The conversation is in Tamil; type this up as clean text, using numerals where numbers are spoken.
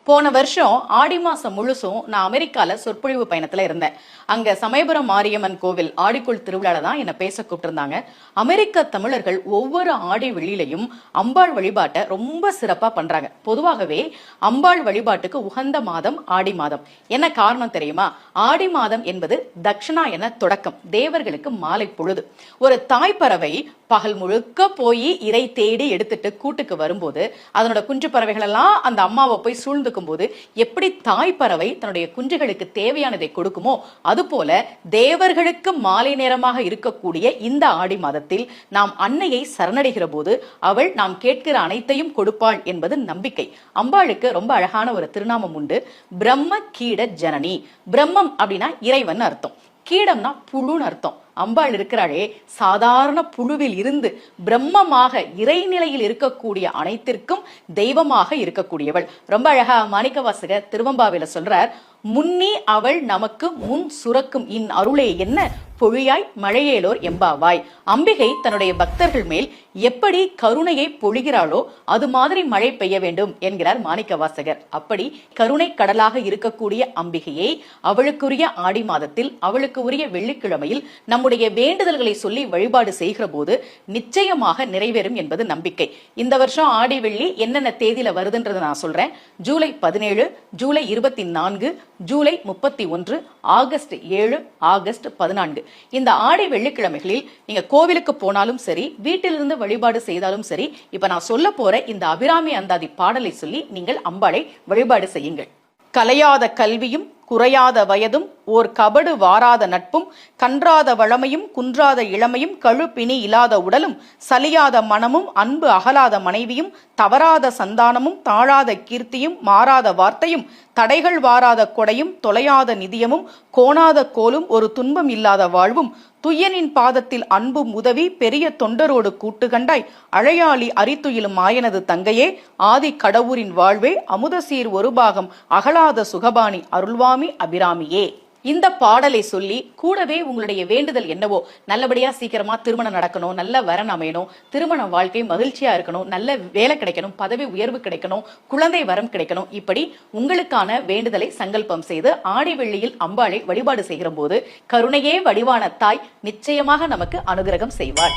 போன வருஷம் ஆடி மாசம் முழுசும் நான் அமெரிக்கால சொற்பொழிவு பயணத்துல இருந்தேன். அங்க சமயபுரம் மாரியம்மன் கோவில் ஆடிக்குள் திருவிழால தான் என்ன பேச கூப்பிட்டிருந்தாங்க. அமெரிக்க தமிழர்கள் ஒவ்வொரு ஆடி வெள்ளியிலையும் அம்பாள் வழிபாட்டை ரொம்ப சிறப்பா பண்றாங்க. பொதுவாகவே அம்பாள் வழிபாட்டுக்கு உகந்த மாதம் ஆடி மாதம். என்ன காரணம் தெரியுமா? ஆடி மாதம் என்பது தட்சிணாயன தொடக்கம், தேவர்களுக்கு மாலை பொழுது. ஒரு தாய்ப்பறவை பகல் முழுக்க போய் இறை தேடி எடுத்துட்டு கூட்டுக்கு வரும்போது அதனோட குஞ்சு பறவைகள் எல்லாம் அந்த அம்மாவை போய் சூழ்ந்துக்கும் போது எப்படி தாய்ப்பறவை தன்னுடைய குஞ்சுகளுக்கு தேவையானதை கொடுக்குமோ அதுபோல தேவர்களுக்கு மாலை நேரமாக இருக்கக்கூடிய இந்த ஆடி மாதத்தில் நாம் அன்னையை சரணடைகிற போது அவள் நாம் கேட்கிற அனைத்தையும் கொடுப்பாள் என்பது நம்பிக்கை. அம்பாளுக்கு ரொம்ப அழகான ஒரு திருநாமம் உண்டு, பிரம்ம கீட ஜனனி. பிரம்மம் அப்படின்னா இறைவன் அர்த்தம், கீடம்னா புழுன்னு அர்த்தம். அம்பாள் இருக்கிறாளே சாதாரண புழுவில் இருந்து பிரம்மமாக இறைநிலையில் இருக்கக்கூடிய அனைத்திற்கும் தெய்வமாக இருக்கக்கூடியவள். ரொம்ப அழகா மாணிக்கவாசகர் திருவம்பாவில சொல்றார், முன்னி அவள் நமக்கு முன் சுரக்கும் இன் அருளே என்ன பொழியாய் மழையேலோர் எம்பாவாய். அம்பிகை தன்னுடைய பக்தர்கள் மேல் எப்படி கருணையை பொழிகிறாளோ அது மாதிரி மழை பெய்ய வேண்டும் என்கிறார் மாணிக்கவாசகர். அப்படி கருணை கடலாக இருக்கக்கூடிய அம்பிகையை அவளுக்குரிய ஆடி மாதத்தில் அவளுக்கு உரிய வெள்ளிக்கிழமையில் நம்முடைய வேண்டுதல்களை சொல்லி வழிபாடு செய்கிற போது நிச்சயமாக நிறைவேறும் என்பது நம்பிக்கை. இந்த வருஷம் ஆடி வெள்ளி என்னென்ன தேதியில வருதுன்றதை நான் சொல்றேன். July 17, July 24, July 31, August 7, August 14. இந்த ஆடி வெள்ளிக்கிழமைகளில் நீங்க கோவிலுக்கு போனாலும் சரி, வீட்டிலிருந்து வழிபாடு செய்தாலும் சரி, இப்ப நான் சொல்ல போற இந்த அபிராமி அந்தாதி பாடலை சொல்லி நீங்கள் அம்பாளை வழிபாடு செய்யுங்கள். கலையாத கல்வியும் குறையாத வயதும் ஓர் கபடு வாராத நட்பும் கன்றாத வளமையும் குன்றாத இளமையும் கழுப்பிணி இல்லாத உடலும் சலியாத மனமும் அன்பு அகலாத மனைவியும் தவறாத சந்தானமும் தாழாத கீர்த்தியும் மாறாத வார்த்தையும் தடைகள் வாராத கொடையும் தொலையாத நிதியமும் கோணாத கோலும் ஒரு துன்பம் இல்லாத வாழ்வும் துய்யனின் பாதத்தில் அன்பும் உதவி பெரிய தொண்டரோடு கூட்டுகண்டாய் அழையாளி அரித்துயிலும் ஆயனது தங்கையே ஆதி கடவுரின் வாழ்வே அமுதசீர் ஒரு பாகம் அகலாத சுகபாணி அருள்வாமி அபிராமியே. இந்த பாடலை சொல்லி கூடவே உங்களுடைய வேண்டுதல் என்னவோ, நல்லபடியா சீக்கிரமா திருமணம் நடக்கணும், நல்ல வரன் அமையணும், திருமண வாழ்க்கை மகிழ்ச்சியா இருக்கணும், நல்ல வேலை கிடைக்கணும், பதவி உயர்வு கிடைக்கணும், குழந்தை வரம் கிடைக்கணும், இப்படி உங்களுக்கான வேண்டுதலை சங்கல்பம் செய்து ஆடி வெள்ளியில் அம்பாளை வழிபாடு செய்கிற போது கருணையே வடிவான தாய் நிச்சயமாக நமக்கு அனுகிரகம் செய்வாள்.